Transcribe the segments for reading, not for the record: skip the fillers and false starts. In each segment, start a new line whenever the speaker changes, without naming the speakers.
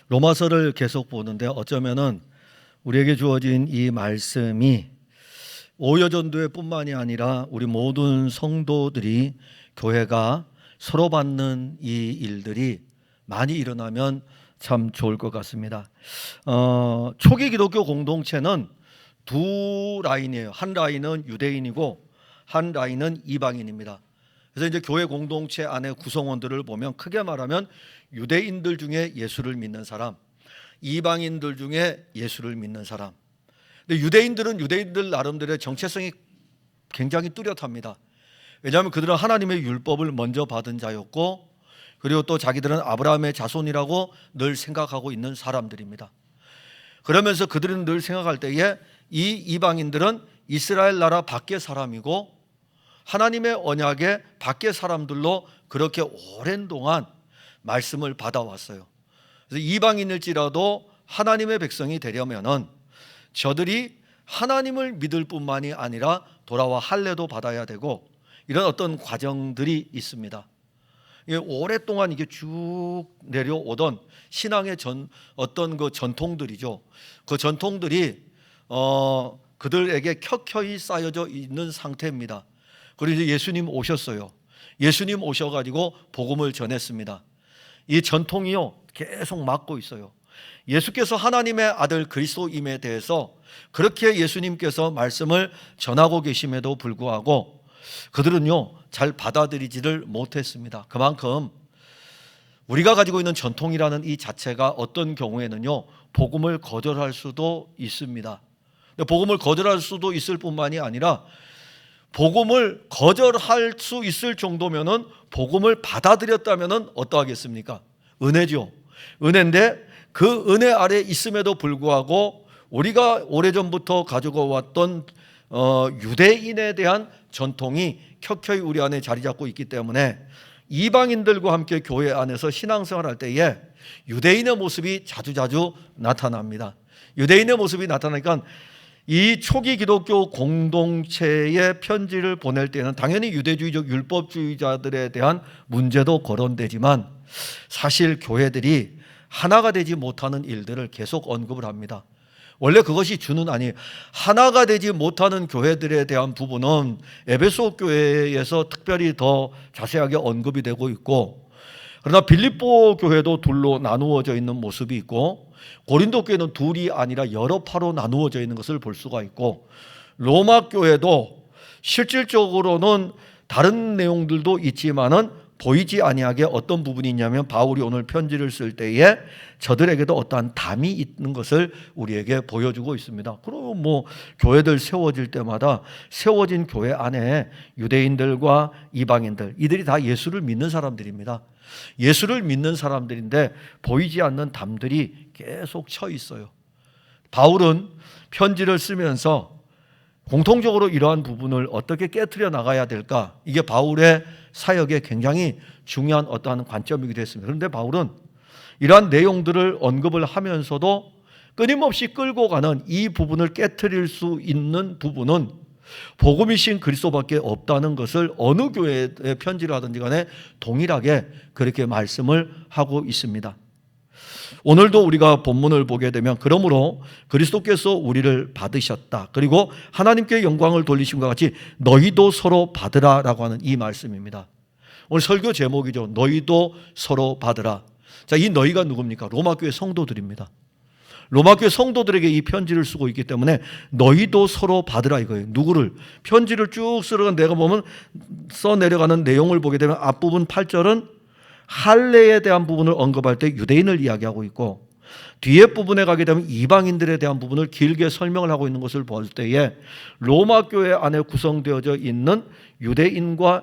로마서를 계속 보는데 어쩌면은 우리에게 주어진 이 말씀이 오여전도회 뿐만이 아니라 우리 모든 성도들이 교회가 서로 받는 이 일들이 많이 일어나면 참 좋을 것 같습니다. 초기 기독교 공동체는 두 라인이에요. 한 라인은 유대인이고 한 라인은 이방인입니다. 그래서 이제 교회 공동체 안에 구성원들을 보면 크게 말하면 유대인들 중에 예수를 믿는 사람, 이방인들 중에 예수를 믿는 사람. 근데 유대인들은 유대인들 나름대로의 정체성이 굉장히 뚜렷합니다. 왜냐하면 그들은 하나님의 율법을 먼저 받은 자였고, 그리고 또 자기들은 아브라함의 자손이라고 늘 생각하고 있는 사람들입니다. 그러면서 그들은 늘 생각할 때에 이 이방인들은 이스라엘 나라 밖의 사람이고 하나님의 언약의 밖의 사람들로 그렇게 오랜 동안 말씀을 받아왔어요. 그래서 이방인일지라도 하나님의 백성이 되려면은 저들이 하나님을 믿을 뿐만이 아니라 돌아와 할례도 받아야 되고 이런 어떤 과정들이 있습니다. 오랫동안 이게 쭉 내려오던 신앙의 어떤 그 전통들이죠. 그 전통들이 그들에게 켜켜이 쌓여져 있는 상태입니다. 그리고 이제 예수님 오셨어요. 예수님 오셔가지고 복음을 전했습니다. 이 전통이요 계속 막고 있어요. 예수께서 하나님의 아들 그리스도임에 대해서 그렇게 예수님께서 말씀을 전하고 계심에도 불구하고 그들은요 잘 받아들이지를 못했습니다. 그만큼 우리가 가지고 있는 전통이라는 이 자체가 어떤 경우에는요 복음을 거절할 수도 있습니다. 복음을 거절할 수도 있을 뿐만이 아니라 복음을 거절할 수 있을 정도면은 복음을 받아들였다면은 어떠하겠습니까? 은혜죠. 은혜인데 그 은혜 아래 있음에도 불구하고 우리가 오래전부터 가지고 왔던 유대인에 대한 전통이 켜켜이 우리 안에 자리 잡고 있기 때문에 이방인들과 함께 교회 안에서 신앙생활할 때에 유대인의 모습이 자주자주 나타납니다. 유대인의 모습이 나타나니까 이 초기 기독교 공동체에 편지를 보낼 때는 당연히 유대주의적 율법주의자들에 대한 문제도 거론되지만 사실 교회들이 하나가 되지 못하는 일들을 계속 언급을 합니다. 원래 그것이 주는 아니에요. 하나가 되지 못하는 교회들에 대한 부분은 에베소 교회에서 특별히 더 자세하게 언급이 되고 있고, 그러나 빌립보 교회도 둘로 나누어져 있는 모습이 있고 고린도 교회는 둘이 아니라 여러 파로 나누어져 있는 것을 볼 수가 있고, 로마 교회도 실질적으로는 다른 내용들도 있지만은 보이지 아니하게 어떤 부분이 있냐면 바울이 오늘 편지를 쓸 때에 저들에게도 어떠한 담이 있는 것을 우리에게 보여주고 있습니다. 그리고 뭐 교회들 세워질 때마다 세워진 교회 안에 유대인들과 이방인들 이들이 다 예수를 믿는 사람들입니다. 예수를 믿는 사람들인데 보이지 않는 담들이 계속 쳐 있어요. 바울은 편지를 쓰면서 공통적으로 이러한 부분을 어떻게 깨트려 나가야 될까? 이게 바울의 사역에 굉장히 중요한 어떠한 관점이기도 했습니다. 그런데 바울은 이러한 내용들을 언급을 하면서도 끊임없이 끌고 가는 이 부분을 깨트릴 수 있는 부분은 복음이신 그리스도밖에 없다는 것을 어느 교회에 편지를 하든지 간에 동일하게 그렇게 말씀을 하고 있습니다. 오늘도 우리가 본문을 보게 되면 그러므로 그리스도께서 우리를 받으셨다. 그리고 하나님께 영광을 돌리심과 같이 너희도 서로 받으라라고 하는 이 말씀입니다. 오늘 설교 제목이죠. 너희도 서로 받으라. 자, 이 너희가 누굽니까? 로마교회 성도들입니다. 로마교회 성도들에게 이 편지를 쓰고 있기 때문에 너희도 서로 받으라 이거예요. 누구를? 편지를 쭉 쓰러간 내가 보면 써내려가는 내용을 보게 되면 앞부분 8절은 할례에 대한 부분을 언급할 때 유대인을 이야기하고 있고 뒤에 부분에 가게 되면 이방인들에 대한 부분을 길게 설명을 하고 있는 것을 볼 때에 로마 교회 안에 구성되어져 있는 유대인과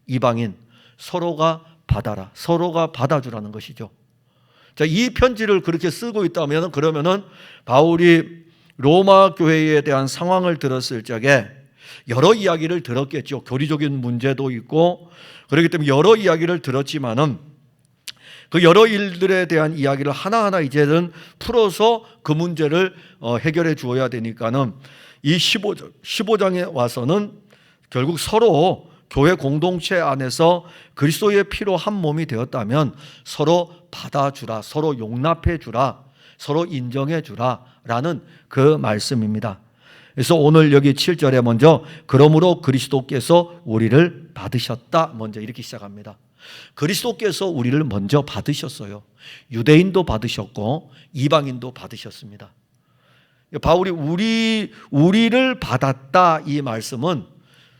이방인 서로가 받아라, 서로가 받아주라는 것이죠. 자, 이 편지를 그렇게 쓰고 있다면 그러면은 바울이 로마 교회에 대한 상황을 들었을 적에 여러 이야기를 들었겠죠. 교리적인 문제도 있고 그렇기 때문에 여러 이야기를 들었지만은 그 여러 일들에 대한 이야기를 하나하나 이제는 풀어서 그 문제를 해결해 주어야 되니까는 이 15장에 와서는 결국 서로 교회 공동체 안에서 그리스도의 피로 한 몸이 되었다면 서로 받아주라, 서로 용납해 주라, 서로 인정해 주라 라는 그 말씀입니다. 그래서 오늘 여기 7절에 먼저 그러므로 그리스도께서 우리를 받으셨다, 먼저 이렇게 시작합니다. 그리스도께서 우리를 먼저 받으셨어요. 유대인도 받으셨고 이방인도 받으셨습니다. 바울이 우리를 받았다, 이 말씀은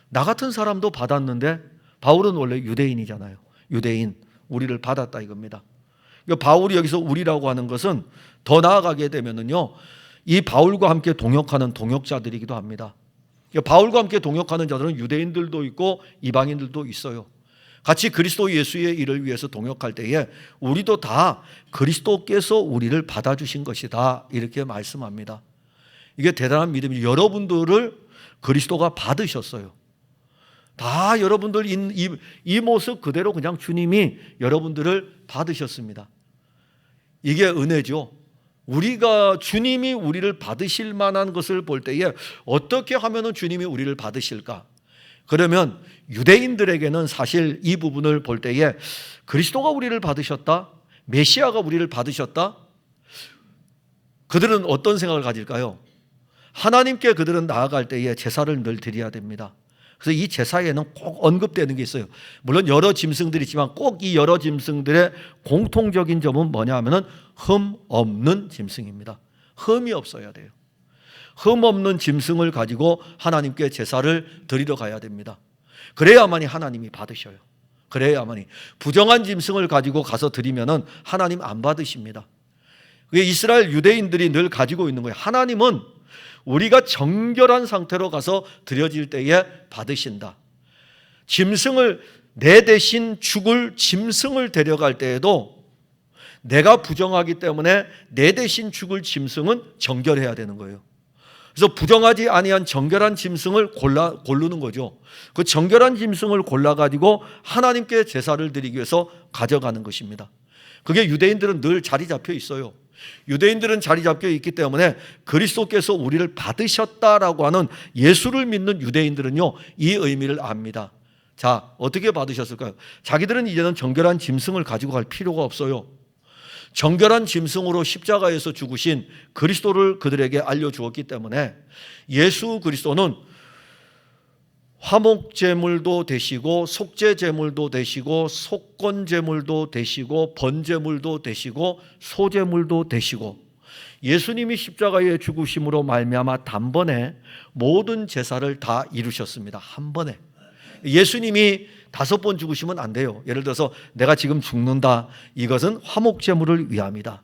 나 같은 사람도 받았는데 바울은 원래 유대인이잖아요. 유대인, 우리를 받았다 이겁니다. 바울이 여기서 우리라고 하는 것은 더 나아가게 되면은요, 이 바울과 함께 동역하는 동역자들이기도 합니다. 바울과 함께 동역하는 자들은 유대인들도 있고 이방인들도 있어요. 같이 그리스도 예수의 일을 위해서 동역할 때에 우리도 다 그리스도께서 우리를 받아주신 것이다, 이렇게 말씀합니다. 이게 대단한 믿음이죠. 여러분들을 그리스도가 받으셨어요. 다 여러분들 이 모습 그대로 그냥 주님이 여러분들을 받으셨습니다. 이게 은혜죠. 우리가 주님이 우리를 받으실 만한 것을 볼 때에 어떻게 하면 주님이 우리를 받으실까? 그러면 유대인들에게는 사실 이 부분을 볼 때에 그리스도가 우리를 받으셨다, 메시아가 우리를 받으셨다, 그들은 어떤 생각을 가질까요? 하나님께 그들은 나아갈 때에 제사를 늘 드려야 됩니다. 그래서 이 제사에는 꼭 언급되는 게 있어요. 물론 여러 짐승들이 있지만 꼭 이 여러 짐승들의 공통적인 점은 뭐냐 하면은 흠 없는 짐승입니다. 흠이 없어야 돼요. 흠 없는 짐승을 가지고 하나님께 제사를 드리러 가야 됩니다. 그래야만이 하나님이 받으셔요. 그래야만이. 부정한 짐승을 가지고 가서 드리면은 하나님 안 받으십니다. 그게 이스라엘 유대인들이 늘 가지고 있는 거예요. 하나님은 우리가 정결한 상태로 가서 드려질 때에 받으신다. 짐승을, 내 대신 죽을 짐승을 데려갈 때에도 내가 부정하기 때문에 내 대신 죽을 짐승은 정결해야 되는 거예요. 그래서 부정하지 아니한 정결한 짐승을 고르는 거죠. 그 정결한 짐승을 골라가지고 하나님께 제사를 드리기 위해서 가져가는 것입니다. 그게 유대인들은 늘 자리 잡혀 있어요. 유대인들은 자리 잡혀 있기 때문에 그리스도께서 우리를 받으셨다라고 하는 예수를 믿는 유대인들은요, 이 의미를 압니다. 자, 어떻게 받으셨을까요? 자기들은 이제는 정결한 짐승을 가지고 갈 필요가 없어요. 정결한 짐승으로 십자가에서 죽으신 그리스도를 그들에게 알려주었기 때문에 예수 그리스도는 화목제물도 되시고 속죄제물도 되시고 속건제물도 되시고 번제물도 되시고 소제물도 되시고, 예수님이 십자가에 죽으심으로 말미암아 단번에 모든 제사를 다 이루셨습니다. 한 번에. 예수님이 5번 죽으시면 안 돼요. 예를 들어서 내가 지금 죽는다, 이것은 화목제물을 위함이다.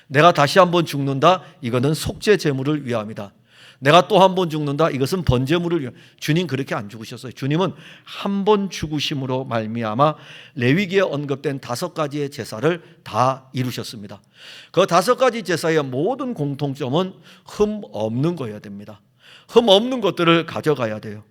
내가 다시 한번 죽는다, 이거는 속죄제물을 위함이다. 내가 또 한 번 죽는다, 이것은 번제물을 위함. 주님 그렇게 안 죽으셨어요. 주님은 한 번 죽으심으로 말미암아 레위기에 언급된 5가지의 제사를 다 이루셨습니다. 그 5가지 제사의 모든 공통점은 흠 없는 거여야 됩니다. 흠 없는 것들을 가져가야 돼요.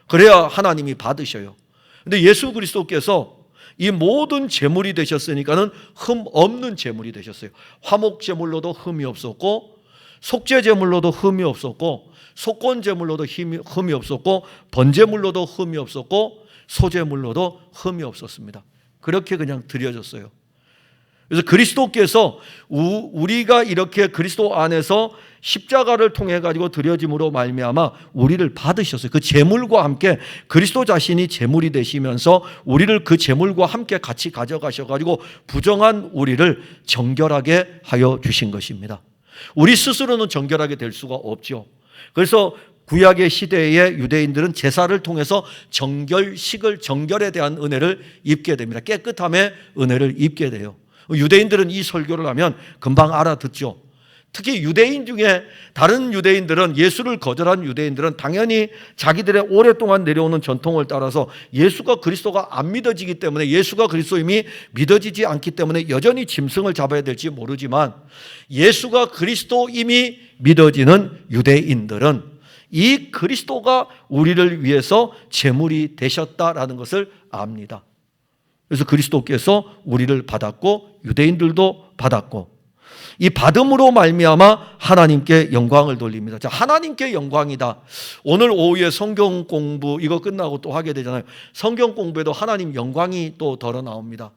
그래야 하나님이 받으셔요. 근데 예수 그리스도께서 이 모든 제물이 되셨으니까는 흠 없는 제물이 되셨어요. 화목 제물로도 흠이 없었고, 속죄 제물로도 흠이 없었고, 속건 제물로도 흠이 없었고, 번제물로도 흠이 없었고, 소제물로도 흠이 없었습니다. 그렇게 그냥 드려졌어요. 그래서 그리스도께서 우리가 이렇게 그리스도 안에서 십자가를 통해 가지고 드려짐으로 말미암아 우리를 받으셨어요. 그 제물과 함께 그리스도 자신이 제물이 되시면서 우리를 그 제물과 함께 같이 가져가셔 가지고 부정한 우리를 정결하게 하여 주신 것입니다. 우리 스스로는 정결하게 될 수가 없죠. 그래서 구약의 시대의 유대인들은 제사를 통해서 정결에 대한 은혜를 입게 됩니다. 깨끗함의 은혜를 입게 돼요. 유대인들은 이 설교를 하면 금방 알아듣죠. 특히 유대인 중에 다른 유대인들은, 예수를 거절한 유대인들은 당연히 자기들의 오랫동안 내려오는 전통을 따라서 예수가 그리스도가 안 믿어지기 때문에, 예수가 그리스도임이 믿어지지 않기 때문에 여전히 짐승을 잡아야 될지 모르지만, 예수가 그리스도임이 믿어지는 유대인들은 이 그리스도가 우리를 위해서 제물이 되셨다라는 것을 압니다. 그래서 그리스도께서 우리를 받았고 유대인들도 받았고, 이 받음으로 말미암아 하나님께 영광을 돌립니다. 자, 하나님께 영광이다. 오늘 오후에 성경 공부 이거 끝나고 또 하게 되잖아요. 성경 공부에도 하나님 영광이 또 덜어 나옵니다.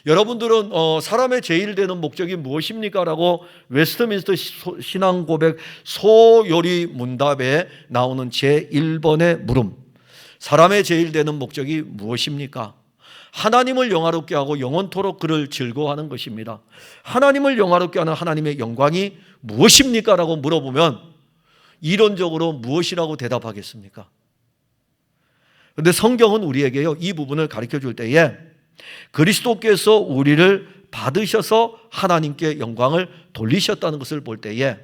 여러분들은 사람의 제일 되는 목적이 무엇입니까? 라고 웨스트민스터 신앙고백 소요리 문답에 나오는 제1번의 물음. 사람의 제일 되는 목적이 무엇입니까? 하나님을 영화롭게 하고 영원토록 그를 즐거워하는 것입니다. 하나님을 영화롭게 하는 하나님의 영광이 무엇입니까? 라고 물어보면 이론적으로 무엇이라고 대답하겠습니까? 그런데 성경은 우리에게요, 이 부분을 가르쳐 줄 때에 그리스도께서 우리를 받으셔서 하나님께 영광을 돌리셨다는 것을 볼 때에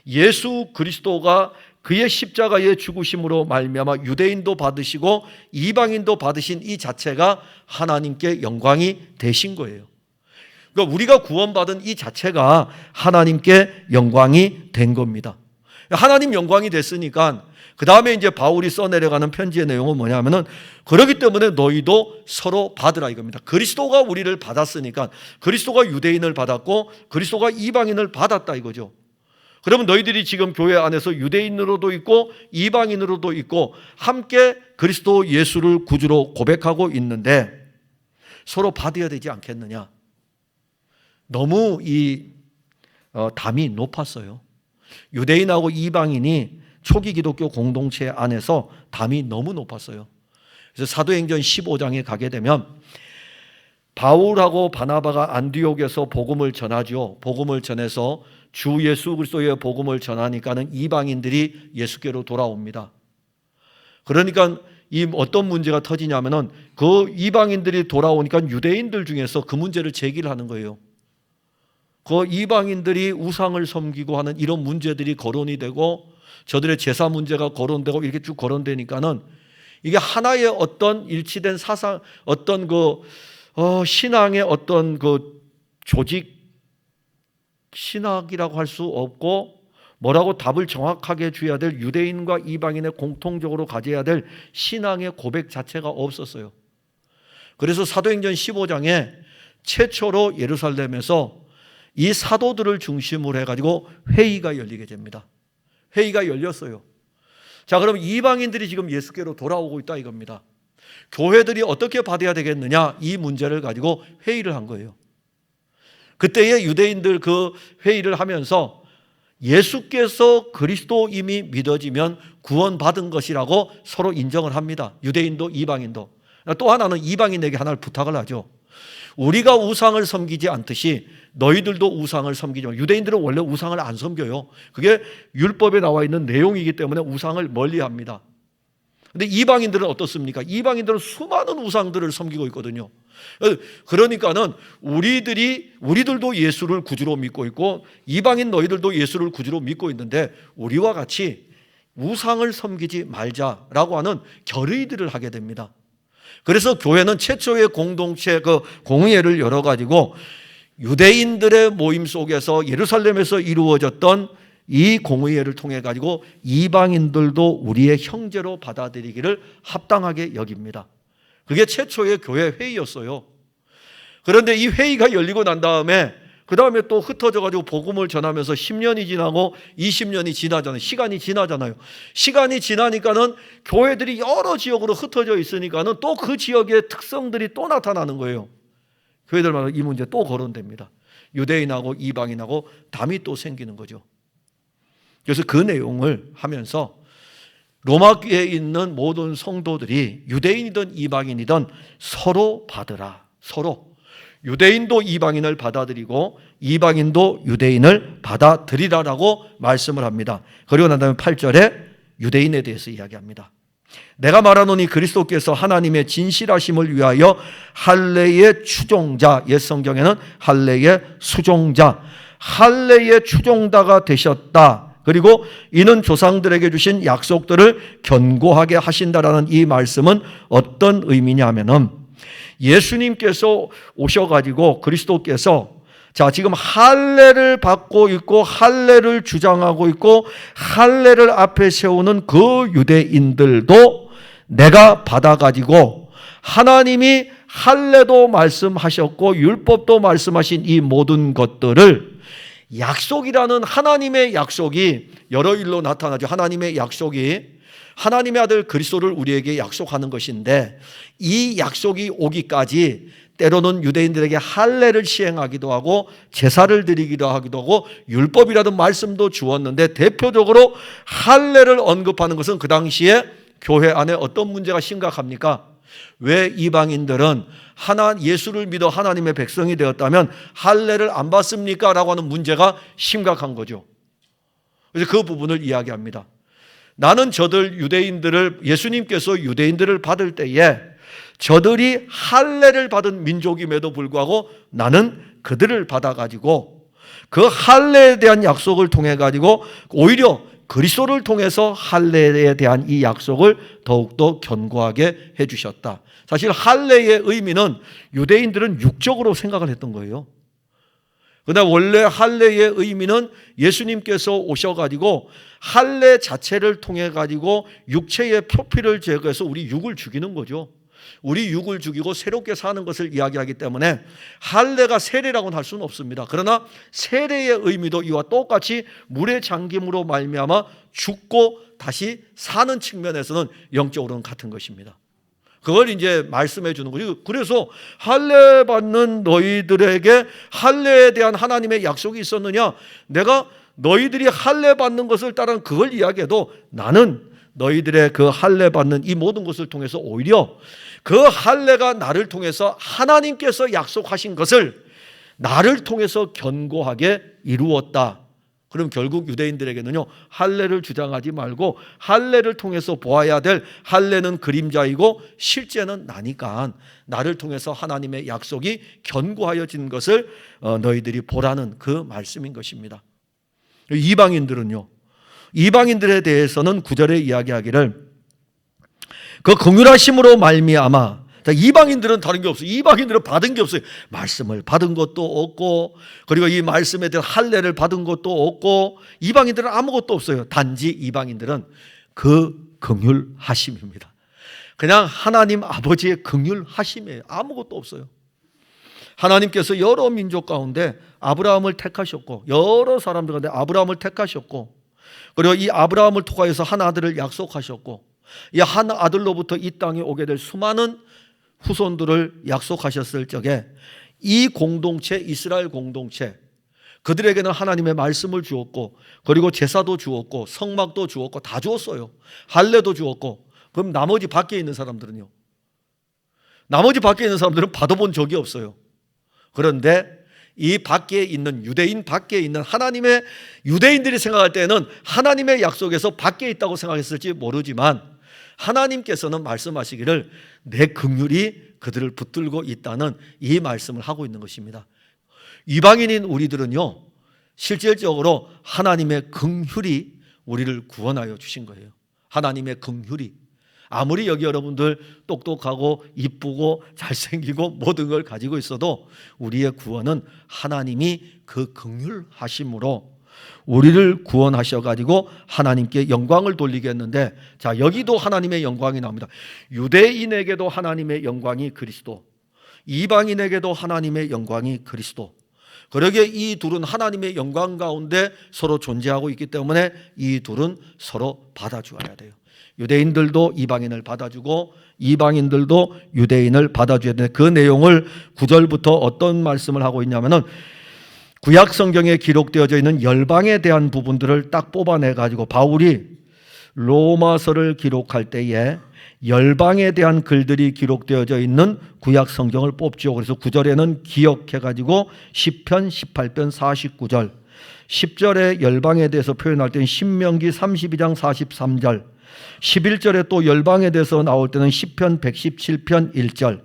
예수 그리스도가 그의 십자가의 죽으심으로 말미암아 유대인도 받으시고 이방인도 받으신 이 자체가 하나님께 영광이 되신 거예요. 그러니까 우리가 구원받은 이 자체가 하나님께 영광이 된 겁니다. 하나님 영광이 됐으니까 그 다음에 이제 바울이 써내려가는 편지의 내용은 뭐냐면은 그렇기 때문에 너희도 서로 받으라 이겁니다. 그리스도가 우리를 받았으니까 그리스도가 유대인을 받았고 그리스도가 이방인을 받았다 이거죠. 그러면 너희들이 지금 교회 안에서 유대인으로도 있고 이방인으로도 있고 함께 그리스도 예수를 구주로 고백하고 있는데 서로 받아야 되지 않겠느냐. 너무 이 담이 높았어요. 유대인하고 이방인이 초기 기독교 공동체 안에서 담이 너무 높았어요. 그래서 사도행전 15장에 가게 되면 바울하고 바나바가 안디옥에서 복음을 전하죠. 복음을 전해서 주 예수 그리스도의 복음을 전하니까는 이방인들이 예수께로 돌아옵니다. 그러니까 이 어떤 문제가 터지냐면은 그 이방인들이 돌아오니까 유대인들 중에서 그 문제를 제기를 하는 거예요. 그 이방인들이 우상을 섬기고 하는 이런 문제들이 거론이 되고 저들의 제사 문제가 거론되고 이렇게 쭉 거론되니까는 이게 하나의 어떤 일치된 사상, 어떤 신앙의 어떤 조직 신학이라고 할 수 없고 뭐라고 답을 정확하게 줘야 될 유대인과 이방인의 공통적으로 가져야 될 신앙의 고백 자체가 없었어요. 그래서 사도행전 15장에 최초로 예루살렘에서 이 사도들을 중심으로 해가지고 회의가 열리게 됩니다. 회의가 열렸어요. 자, 그럼 이방인들이 지금 예수께로 돌아오고 있다 이겁니다. 교회들이 어떻게 받아야 되겠느냐 이 문제를 가지고 회의를 한 거예요. 그때의 유대인들 그 회의를 하면서 예수께서 그리스도임이 믿어지면 구원받은 것이라고 서로 인정을 합니다. 유대인도 이방인도. 또 하나는 이방인에게 하나를 부탁을 하죠. 우리가 우상을 섬기지 않듯이 너희들도 우상을 섬기지 마. 유대인들은 원래 우상을 안 섬겨요. 그게 율법에 나와 있는 내용이기 때문에 우상을 멀리합니다. 그런데 이방인들은 어떻습니까? 이방인들은 수많은 우상들을 섬기고 있거든요. 그러니까는 우리들도 예수를 구주로 믿고 있고 이방인 너희들도 예수를 구주로 믿고 있는데 우리와 같이 우상을 섬기지 말자라고 하는 결의들을 하게 됩니다. 그래서 교회는 최초의 공동체 공의회를 열어가지고 유대인들의 모임 속에서 예루살렘에서 이루어졌던 이 공의회를 통해 가지고 이방인들도 우리의 형제로 받아들이기를 합당하게 여깁니다. 그게 최초의 교회 회의였어요. 그런데 이 회의가 열리고 난 다음에 그 다음에 또 흩어져 가지고 복음을 전하면서 10년이 지나고 20년이 지나잖아요. 시간이 지나잖아요. 시간이 지나니까는 교회들이 여러 지역으로 흩어져 있으니까는 또 그 지역의 특성들이 또 나타나는 거예요. 교회들마다 이 문제 또 거론됩니다. 유대인하고 이방인하고 담이 또 생기는 거죠. 그래서 그 내용을 하면서 로마교회에 있는 모든 성도들이 유대인이든 이방인이든 서로 받으라. 서로. 유대인도 이방인을 받아들이고 이방인도 유대인을 받아들이라라고 말씀을 합니다. 그리고 난 다음에 8절에 유대인에 대해서 이야기합니다. 내가 말하노니 그리스도께서 하나님의 진실하심을 위하여 할례의 추종자, 옛 성경에는 할례의 수종자, 할례의 추종자가 되셨다. 그리고 이는 조상들에게 주신 약속들을 견고하게 하신다라는 이 말씀은 어떤 의미냐 하면은 예수님께서 오셔가지고 그리스도께서 자 지금 할례를 받고 있고 할례를 주장하고 있고 할례를 앞에 세우는 그 유대인들도 내가 받아가지고 하나님이 할례도 말씀하셨고 율법도 말씀하신 이 모든 것들을 약속이라는 하나님의 약속이 여러 일로 나타나죠. 하나님의 약속이 하나님의 아들 그리스도를 우리에게 약속하는 것인데, 이 약속이 오기까지 때로는 유대인들에게 할례를 시행하기도 하고 제사를 드리기도 하기도 하고 율법이라는 말씀도 주었는데, 대표적으로 할례를 언급하는 것은 그 당시에 교회 안에 어떤 문제가 심각합니까? 왜 이방인들은 예수를 믿어 하나님의 백성이 되었다면 할례를 안 받습니까? 라고 하는 문제가 심각한 거죠. 그래서 그 부분을 이야기합니다. 나는 예수님께서 유대인들을 받을 때에 저들이 할례를 받은 민족임에도 불구하고 나는 그들을 받아가지고 그 할례에 대한 약속을 통해 가지고 오히려 그리스도를 통해서 할례에 대한 이 약속을 더욱더 견고하게 해주셨다. 사실 할례의 의미는 유대인들은 육적으로 생각을 했던 거예요. 그러나 원래 할례의 의미는 예수님께서 오셔가지고 할례 자체를 통해 가지고 육체의 표피를 제거해서 우리 육을 죽이는 거죠. 우리 육을 죽이고 새롭게 사는 것을 이야기하기 때문에 할례가 세례라고는 할 수는 없습니다. 그러나 세례의 의미도 이와 똑같이 물의 잠김으로 말미암아 죽고 다시 사는 측면에서는 영적으로는 같은 것입니다. 그걸 이제 말씀해 주는 거죠. 그래서 할례 받는 너희들에게 할례에 대한 하나님의 약속이 있었느냐? 내가 너희들이 할례 받는 것을 따른 그걸 이야기해도 나는 너희들의 그 할례 받는 이 모든 것을 통해서 오히려 그 할례가 나를 통해서 하나님께서 약속하신 것을 나를 통해서 견고하게 이루었다. 그럼 결국 유대인들에게는요, 할례를 주장하지 말고 할례를 통해서 보아야 될 할례는 그림자이고 실제는 나니까 나를 통해서 하나님의 약속이 견고하여진 것을 너희들이 보라는 그 말씀인 것입니다. 이방인들은요, 이방인들에 대해서는 9절에 이야기하기를 그 긍휼하심으로 말미암아, 이방인들은 다른 게 없어요. 이방인들은 받은 게 없어요. 말씀을 받은 것도 없고, 그리고 이 말씀에 대한 할례를 받은 것도 없고, 이방인들은 아무것도 없어요. 단지 이방인들은 그 긍휼하심입니다. 그냥 하나님 아버지의 긍휼하심이에요. 아무것도 없어요. 하나님께서 여러 민족 가운데 아브라함을 택하셨고, 여러 사람들 가운데 아브라함을 택하셨고, 그리고 이 아브라함을 통하여서 한 아들을 약속하셨고, 이 한 아들로부터 이 땅에 오게 될 수많은 후손들을 약속하셨을 적에 이 공동체, 이스라엘 공동체, 그들에게는 하나님의 말씀을 주었고, 그리고 제사도 주었고, 성막도 주었고, 다 주었어요. 할례도 주었고. 그럼 나머지 밖에 있는 사람들은요? 나머지 밖에 있는 사람들은 받아본 적이 없어요. 그런데 이 밖에 있는 유대인 밖에 있는 하나님의 유대인들이 생각할 때는 하나님의 약속에서 밖에 있다고 생각했을지 모르지만 하나님께서는 말씀하시기를 내 긍휼이 그들을 붙들고 있다는 이 말씀을 하고 있는 것입니다. 이방인인 우리들은요, 실질적으로 하나님의 긍휼이 우리를 구원하여 주신 거예요. 하나님의 긍휼이. 아무리 여기 여러분들 똑똑하고 이쁘고 잘생기고 모든 걸 가지고 있어도 우리의 구원은 하나님이 그 긍휼하심으로 우리를 구원하셔가지고 하나님께 영광을 돌리게 했는데, 자, 여기도 하나님의 영광이 나옵니다. 유대인에게도 하나님의 영광이 그리스도, 이방인에게도 하나님의 영광이 그리스도. 그러기에 이 둘은 하나님의 영광 가운데 서로 존재하고 있기 때문에 이 둘은 서로 받아주어야 돼요. 유대인들도 이방인을 받아주고 이방인들도 유대인을 받아줘야 되는데, 그 내용을 9절부터 어떤 말씀을 하고 있냐면은 구약 성경에 기록되어져 있는 열방에 대한 부분들을 딱 뽑아내 가지고 바울이 로마서를 기록할 때에 열방에 대한 글들이 기록되어져 있는 구약 성경을 뽑죠. 그래서 9절에는 기억해 가지고 시편 18편 49절, 10절에 열방에 대해서 표현할 때는 신명기 32장 43절, 11절에 또 열방에 대해서 나올 때는 시편 117편 1절,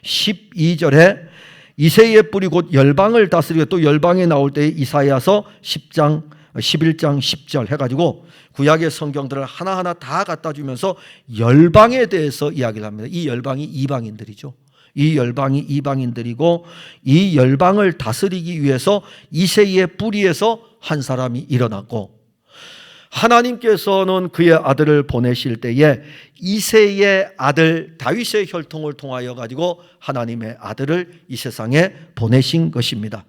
12절에 이새의 뿔이 곧 열방을 다스리고, 또 열방에 나올 때 이사야서 10장 11장 10절 해가지고 구약의 성경들을 하나하나 다 갖다 주면서 열방에 대해서 이야기를 합니다. 이 열방이 이방인들이죠. 이 열방이 이방인들이고, 이 열방을 다스리기 위해서 이새의 뿌리에서 한 사람이 일어났고, 하나님께서는 그의 아들을 보내실 때에 이새의 아들 다윗의 혈통을 통하여 가지고 하나님의 아들을 이 세상에 보내신 것입니다.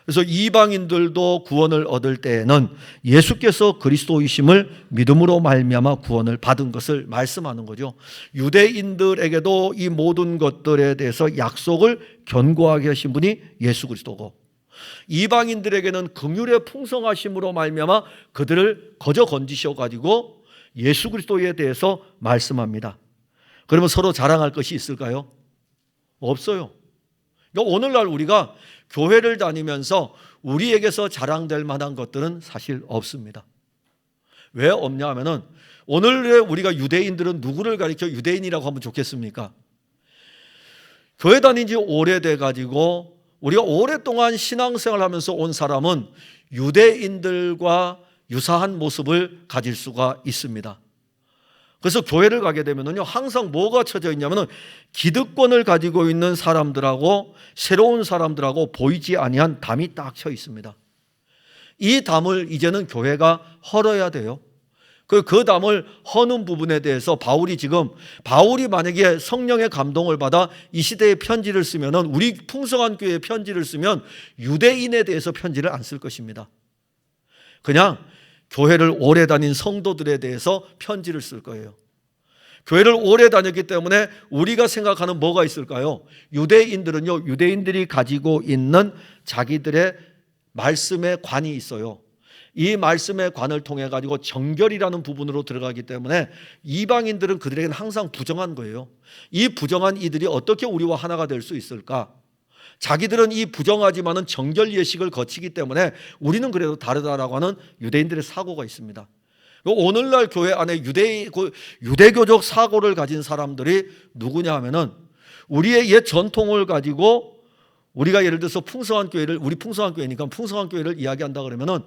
그래서 이방인들도 구원을 얻을 때에는 예수께서 그리스도이심을 믿음으로 말미암아 구원을 받은 것을 말씀하는 거죠. 유대인들에게도 이 모든 것들에 대해서 약속을 견고하게 하신 분이 예수 그리스도고, 이방인들에게는 긍휼의 풍성하심으로 말미암아 그들을 거저 건지셔 가지고 예수 그리스도에 대해서 말씀합니다. 그러면 서로 자랑할 것이 있을까요? 없어요. 그러니까 오늘날 우리가 교회를 다니면서 우리에게서 자랑될 만한 것들은 사실 없습니다. 왜 없냐 하면은, 오늘의 우리가 유대인들은 누구를 가리켜 유대인이라고 하면 좋겠습니까? 교회 다닌 지 오래돼 가지고 우리가 오랫동안 신앙생활을 하면서 온 사람은 유대인들과 유사한 모습을 가질 수가 있습니다. 그래서 교회를 가게 되면요, 항상 뭐가 쳐져 있냐면은 기득권을 가지고 있는 사람들하고 새로운 사람들하고 보이지 아니한 담이 딱 쳐 있습니다. 이 담을 이제는 교회가 헐어야 돼요. 그 담을 허는 부분에 대해서 바울이 만약에 성령의 감동을 받아 이 시대에 편지를 쓰면은, 우리 풍성한 교회에 편지를 쓰면 유대인에 대해서 편지를 안 쓸 것입니다. 그냥 교회를 오래 다닌 성도들에 대해서 편지를 쓸 거예요. 교회를 오래 다녔기 때문에 우리가 생각하는 뭐가 있을까요? 유대인들은요, 유대인들이 가지고 있는 자기들의 말씀의 관이 있어요. 이 말씀의 관을 통해 가지고 정결이라는 부분으로 들어가기 때문에 이방인들은 그들에게는 항상 부정한 거예요. 이 부정한 이들이 어떻게 우리와 하나가 될 수 있을까? 자기들은 이 부정하지만은 정결 예식을 거치기 때문에 우리는 그래도 다르다라고 하는 유대인들의 사고가 있습니다. 오늘날 교회 안에 유대교적 사고를 가진 사람들이 누구냐 하면은, 우리의 옛 전통을 가지고 우리가 예를 들어서 우리 풍성한 교회니까 풍성한 교회를 이야기한다 그러면은,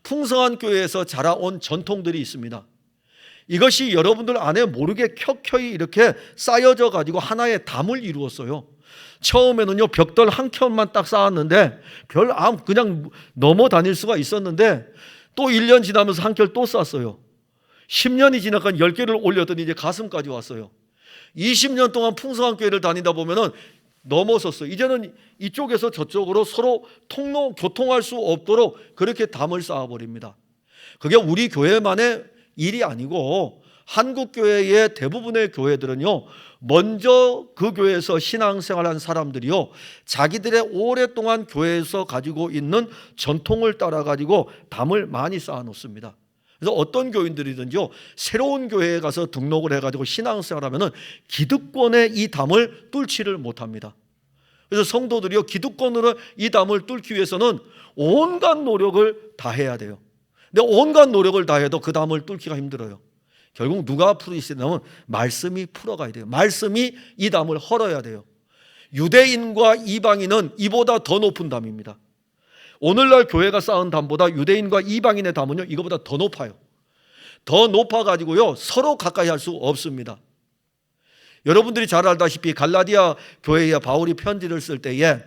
풍성한 교회에서 자라온 전통들이 있습니다. 이것이 여러분들 안에 모르게 켜켜이 이렇게 쌓여져 가지고 하나의 담을 이루었어요. 처음에는요, 벽돌 한 켠만 딱 쌓았는데 그냥 넘어 다닐 수가 있었는데, 또 1년 지나면서 한 켤 또 쌓았어요. 10년이 지나간 10개를 올렸더니 이제 가슴까지 왔어요. 20년 동안 풍성한 교회를 다니다 보면은 넘어섰어요. 이제는 이쪽에서 저쪽으로 서로 교통할 수 없도록 그렇게 담을 쌓아버립니다. 그게 우리 교회만의 일이 아니고 한국 교회의 대부분의 교회들은요, 먼저 그 교회에서 신앙생활한 사람들이요, 자기들의 오랫동안 교회에서 가지고 있는 전통을 따라 가지고 담을 많이 쌓아 놓습니다. 그래서 어떤 교인들이든지요, 새로운 교회에 가서 등록을 해가지고 신앙생활하면은 기득권의 이 담을 뚫지를 못합니다. 그래서 성도들이요, 기득권으로 이 담을 뚫기 위해서는 온갖 노력을 다 해야 돼요. 근데 온갖 노력을 다 해도 그 담을 뚫기가 힘들어요. 결국 누가 풀어주시냐면 말씀이 풀어가야 돼요. 말씀이 이 담을 헐어야 돼요. 유대인과 이방인은 이보다 더 높은 담입니다. 오늘날 교회가 쌓은 담보다 유대인과 이방인의 담은요, 이거보다 더 높아요. 더 높아가지고요, 서로 가까이 할 수 없습니다. 여러분들이 잘 알다시피 갈라디아 교회에 바울이 편지를 쓸 때에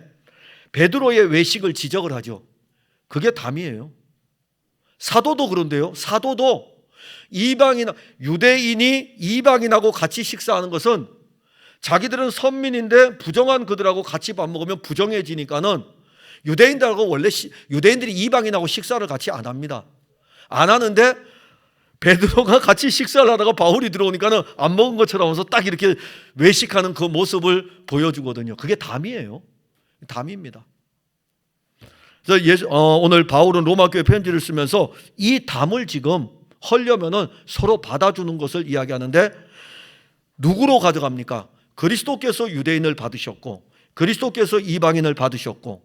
베드로의 외식을 지적을 하죠. 그게 담이에요. 사도도 그런데요, 사도도 유대인이 이방인하고 같이 식사하는 것은, 자기들은 선민인데 부정한 그들하고 같이 밥 먹으면 부정해지니까는 유대인들하고 원래 유대인들이 이방인하고 식사를 같이 안 합니다. 안 하는데 베드로가 같이 식사를 하다가 바울이 들어오니까는 안 먹은 것처럼 와서 딱 이렇게 외식하는 그 모습을 보여주거든요. 그게 담이에요. 담입니다. 그래서 오늘 바울은 로마 교회 편지를 쓰면서 이 담을 지금 헐려면은 서로 받아주는 것을 이야기하는데, 누구로 가져갑니까? 그리스도께서 유대인을 받으셨고 그리스도께서 이방인을 받으셨고,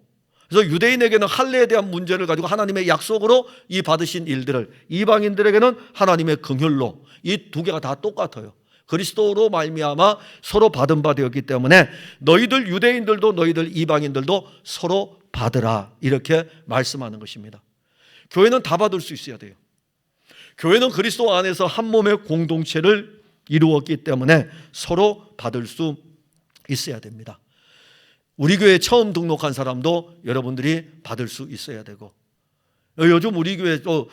그래서 유대인에게는 할례에 대한 문제를 가지고 하나님의 약속으로 이 받으신 일들을, 이방인들에게는 하나님의 긍휼로, 이 두 개가 다 똑같아요. 그리스도로 말미암아 서로 받은 바 되었기 때문에 너희들 유대인들도 너희들 이방인들도 서로 받으라, 이렇게 말씀하는 것입니다. 교회는 다 받을 수 있어야 돼요. 교회는 그리스도 안에서 한 몸의 공동체를 이루었기 때문에 서로 받을 수 있어야 됩니다. 우리 교회에 처음 등록한 사람도 여러분들이 받을 수 있어야 되고, 요즘 우리 교회 또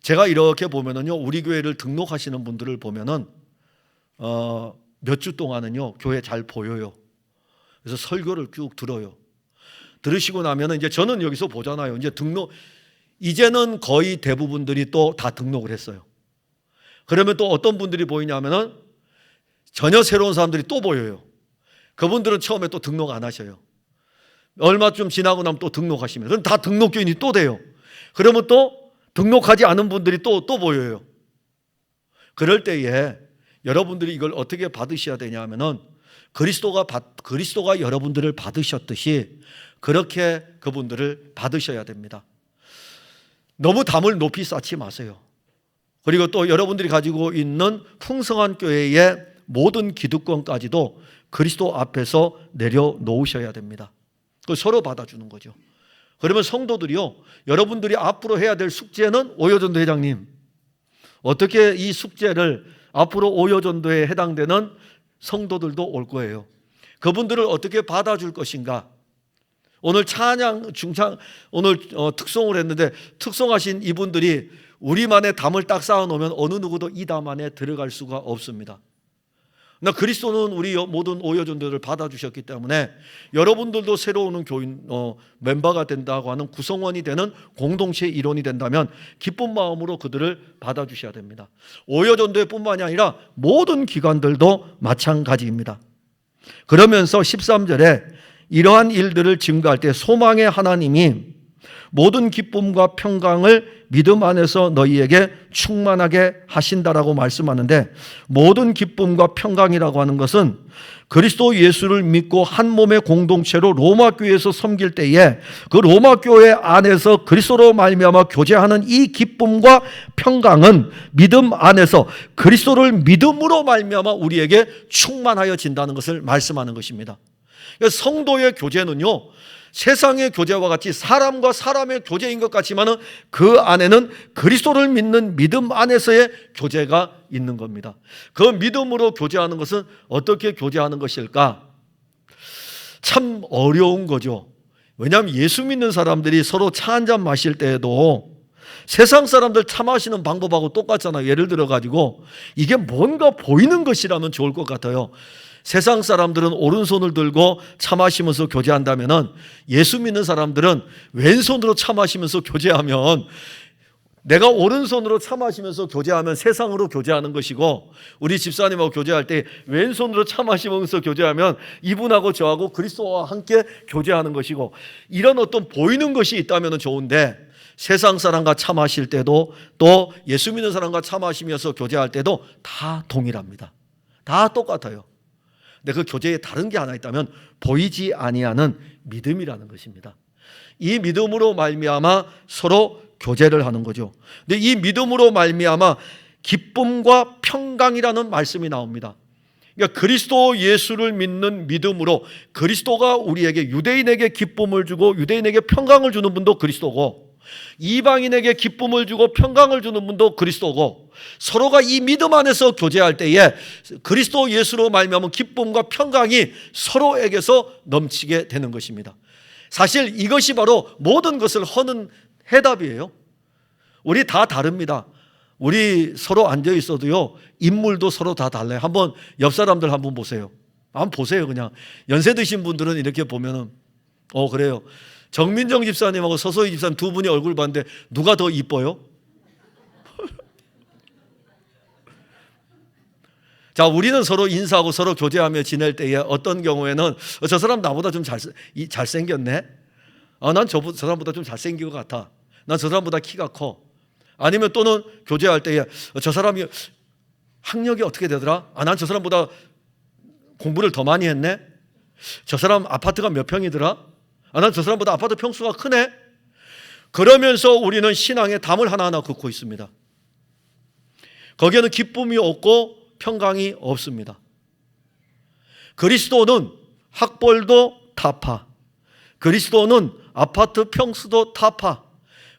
제가 이렇게 보면은요, 우리 교회를 등록하시는 분들을 보면은 몇 주 동안은요 교회 잘 보여요. 그래서 설교를 쭉 들어요. 들으시고 나면은 이제 저는 여기서 보잖아요. 이제 이제는 거의 대부분들이 또 다 등록을 했어요. 그러면 또 어떤 분들이 보이냐면은 전혀 새로운 사람들이 또 보여요. 그분들은 처음에 또 등록 안 하셔요. 얼마 좀 지나고 나면 또 등록하시면, 그럼 다 등록교인이 또 돼요. 그러면 또 등록하지 않은 분들이 또 보여요. 그럴 때에 여러분들이 이걸 어떻게 받으셔야 되냐 하면은 그리스도가 여러분들을 받으셨듯이 그렇게 그분들을 받으셔야 됩니다. 너무 담을 높이 쌓지 마세요. 그리고 또 여러분들이 가지고 있는 풍성한 교회의 모든 기득권까지도 그리스도 앞에서 내려놓으셔야 됩니다. 그걸 서로 받아주는 거죠. 그러면 성도들이요, 여러분들이 앞으로 해야 될 숙제는 오여전도 회장님, 어떻게 이 숙제를 앞으로 오여전도에 해당되는 성도들도 올 거예요. 그분들을 어떻게 받아줄 것인가. 오늘 찬양 중창 오늘 특송을 했는데 특송하신 이분들이 우리만의 담을 딱 쌓아놓으면 어느 누구도 이 담 안에 들어갈 수가 없습니다. 그러나 그리스도는 우리 모든 오여전도를 받아주셨기 때문에 여러분들도 새로운 교인 멤버가 된다고 하는 구성원이 되는 공동체의 일원이 된다면 기쁜 마음으로 그들을 받아주셔야 됩니다. 오여전도회 뿐만이 아니라 모든 기관들도 마찬가지입니다. 그러면서 13절에 이러한 일들을 증거할 때 소망의 하나님이 모든 기쁨과 평강을 믿음 안에서 너희에게 충만하게 하신다라고 말씀하는데, 모든 기쁨과 평강이라고 하는 것은 그리스도 예수를 믿고 한 몸의 공동체로 로마 교회에서 섬길 때에 그 로마 교회 안에서 그리스도로 말미암아 교제하는 이 기쁨과 평강은 믿음 안에서 그리스도를 믿음으로 말미암아 우리에게 충만하여진다는 것을 말씀하는 것입니다. 성도의 교제는요, 세상의 교제와 같이 사람과 사람의 교제인 것 같지만은 그 안에는 그리스도를 믿는 믿음 안에서의 교제가 있는 겁니다. 그 믿음으로 교제하는 것은 어떻게 교제하는 것일까? 참 어려운 거죠. 왜냐하면 예수 믿는 사람들이 서로 차 한잔 마실 때에도 세상 사람들 차 마시는 방법하고 똑같잖아요. 예를 들어 가지고 이게 뭔가 보이는 것이라면 좋을 것 같아요. 세상 사람들은 오른손을 들고 차 마시면서 교제한다면은 예수 믿는 사람들은 왼손으로 차 마시면서 교제하면, 내가 오른손으로 차 마시면서 교제하면 세상으로 교제하는 것이고, 우리 집사님하고 교제할 때 왼손으로 차 마시면서 교제하면 이분하고 저하고 그리스도와 함께 교제하는 것이고, 이런 어떤 보이는 것이 있다면 좋은데 세상 사람과 차 마실 때도 또 예수 믿는 사람과 차 마시면서 교제할 때도 다 동일합니다. 다 똑같아요. 근데 그 교제에 다른 게 하나 있다면 보이지 아니하는 믿음이라는 것입니다. 이 믿음으로 말미암아 서로 교제를 하는 거죠. 근데 이 믿음으로 말미암아 기쁨과 평강이라는 말씀이 나옵니다. 그러니까 그리스도 예수를 믿는 믿음으로 그리스도가 우리에게, 유대인에게 기쁨을 주고 유대인에게 평강을 주는 분도 그리스도고, 이방인에게 기쁨을 주고 평강을 주는 분도 그리스도고, 서로가 이 믿음 안에서 교제할 때에 그리스도 예수로 말미암은 기쁨과 평강이 서로에게서 넘치게 되는 것입니다. 사실 이것이 바로 모든 것을 허는 해답이에요. 우리 다 다릅니다. 우리 서로 앉아 있어도요, 인물도 서로 다 달라요. 한번 옆 사람들 한번 보세요. 한번 보세요. 그냥 연세 드신 분들은 이렇게 보면은 그래요. 정민정 집사님하고 서소희 집사님 두 분이 얼굴 봤는데 누가 더 이뻐요? 자, 우리는 서로 인사하고 서로 교제하며 지낼 때에 어떤 경우에는 저 사람 나보다 좀 잘생겼네? 난 저 사람보다 좀 잘생긴 것 같아. 난 저 사람보다 키가 커. 아니면 또는 교제할 때에 저 사람이 학력이 어떻게 되더라? 난 저 사람보다 공부를 더 많이 했네? 저 사람 아파트가 몇 평이더라? 난 저 사람보다 아파트 평수가 크네? 그러면서 우리는 신앙의 담을 하나하나 긋고 있습니다. 거기에는 기쁨이 없고 평강이 없습니다. 그리스도는 학벌도 타파, 그리스도는 아파트 평수도 타파,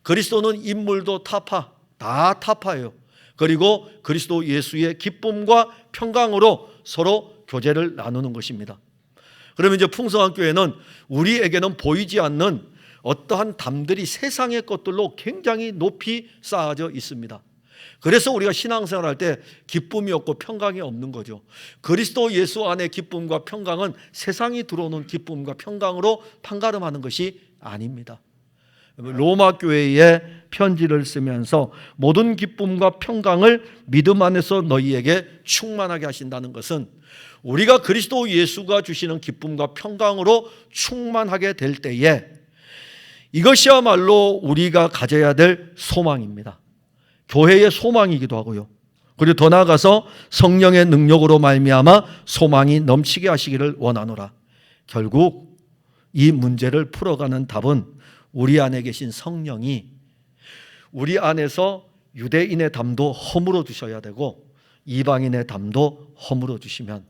그리스도는 인물도 타파, 다 타파예요. 그리고 그리스도 예수의 기쁨과 평강으로 서로 교제를 나누는 것입니다. 그러면 이제 풍성한 교회는 우리에게는 보이지 않는 어떠한 담들이 세상의 것들로 굉장히 높이 쌓아져 있습니다. 그래서 우리가 신앙생활할 때 기쁨이 없고 평강이 없는 거죠. 그리스도 예수 안의 기쁨과 평강은 세상이 들어오는 기쁨과 평강으로 판가름하는 것이 아닙니다. 로마 교회에 편지를 쓰면서 모든 기쁨과 평강을 믿음 안에서 너희에게 충만하게 하신다는 것은 우리가 그리스도 예수가 주시는 기쁨과 평강으로 충만하게 될 때에 이것이야말로 우리가 가져야 될 소망입니다. 교회의 소망이기도 하고요. 그리고 더 나아가서 성령의 능력으로 말미암아 소망이 넘치게 하시기를 원하노라. 결국 이 문제를 풀어가는 답은 우리 안에 계신 성령이 우리 안에서 유대인의 담도 허물어 주셔야 되고 이방인의 담도 허물어 주시면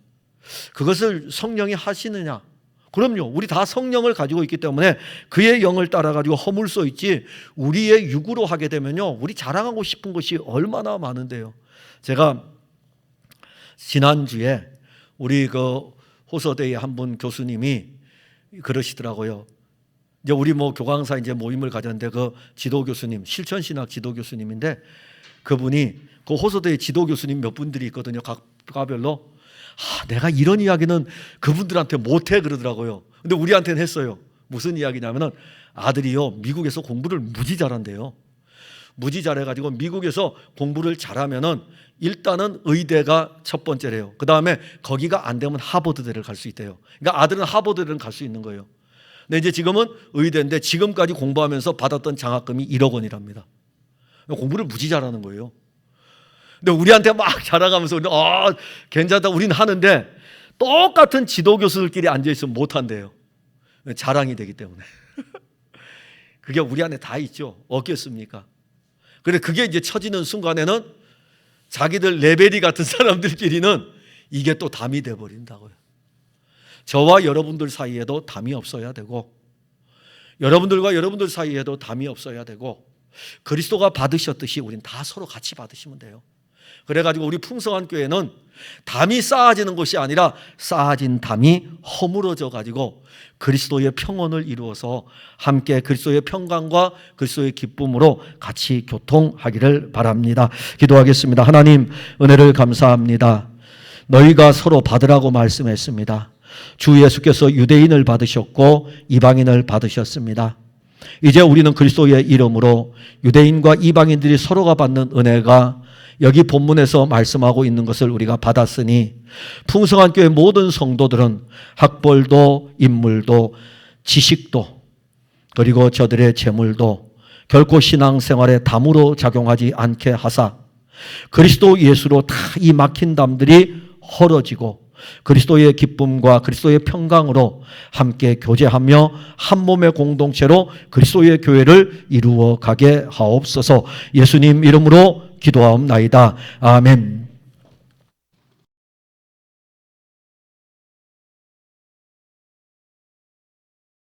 그것을 성령이 하시느냐? 그럼요. 우리 다 성령을 가지고 있기 때문에 그의 영을 따라가지고 허물 수 있지 우리의 육으로 하게 되면요. 우리 자랑하고 싶은 것이 얼마나 많은데요. 제가 지난주에 우리 그 호서대의 한 분 교수님이 그러시더라고요. 이제 우리 교광사 이제 모임을 가졌는데 그 지도 교수님, 실천신학 지도 교수님인데 그분이 그 호서대의 지도 교수님 몇 분들이 있거든요. 각 과별로. 내가 이런 이야기는 그분들한테 못해 그러더라고요. 근데 우리한테는 했어요. 무슨 이야기냐면은 아들이요 미국에서 공부를 무지 잘한대요. 무지 잘해가지고 미국에서 공부를 잘하면은 일단은 의대가 첫 번째래요. 그 다음에 거기가 안 되면 하버드대를 갈 수 있대요. 그러니까 아들은 하버드대를 갈 수 있는 거예요. 근데 이제 지금은 의대인데 지금까지 공부하면서 받았던 장학금이 1억 원이랍니다. 공부를 무지 잘하는 거예요. 근데 우리한테 막 자랑하면서 괜찮다 우린 하는데 똑같은 지도 교수들끼리 앉아있으면 못한대요. 자랑이 되기 때문에. 그게 우리 안에 다 있죠. 없겠습니까? 그래 그게 이제 처지는 순간에는 자기들 레벨이 같은 사람들끼리는 이게 또 담이 돼버린다고요. 저와 여러분들 사이에도 담이 없어야 되고 여러분들과 여러분들 사이에도 담이 없어야 되고 그리스도가 받으셨듯이 우린 다 서로 같이 받으시면 돼요. 그래가지고 우리 풍성한 교회는 담이 쌓아지는 것이 아니라 쌓아진 담이 허물어져 가지고 그리스도의 평온을 이루어서 함께 그리스도의 평강과 그리스도의 기쁨으로 같이 교통하기를 바랍니다. 기도하겠습니다. 하나님 은혜를 감사합니다. 너희가 서로 받으라고 말씀했습니다. 주 예수께서 유대인을 받으셨고 이방인을 받으셨습니다. 이제 우리는 그리스도의 이름으로 유대인과 이방인들이 서로가 받는 은혜가 여기 본문에서 말씀하고 있는 것을 우리가 받았으니 풍성한 교회 모든 성도들은 학벌도 인물도 지식도 그리고 저들의 재물도 결코 신앙생활에 담으로 작용하지 않게 하사 그리스도 예수로 다 이 막힌 담들이 헐어지고 그리스도의 기쁨과 그리스도의 평강으로 함께 교제하며 한 몸의 공동체로 그리스도의 교회를 이루어 가게 하옵소서. 예수님 이름으로 기도하옵나이다. 아멘.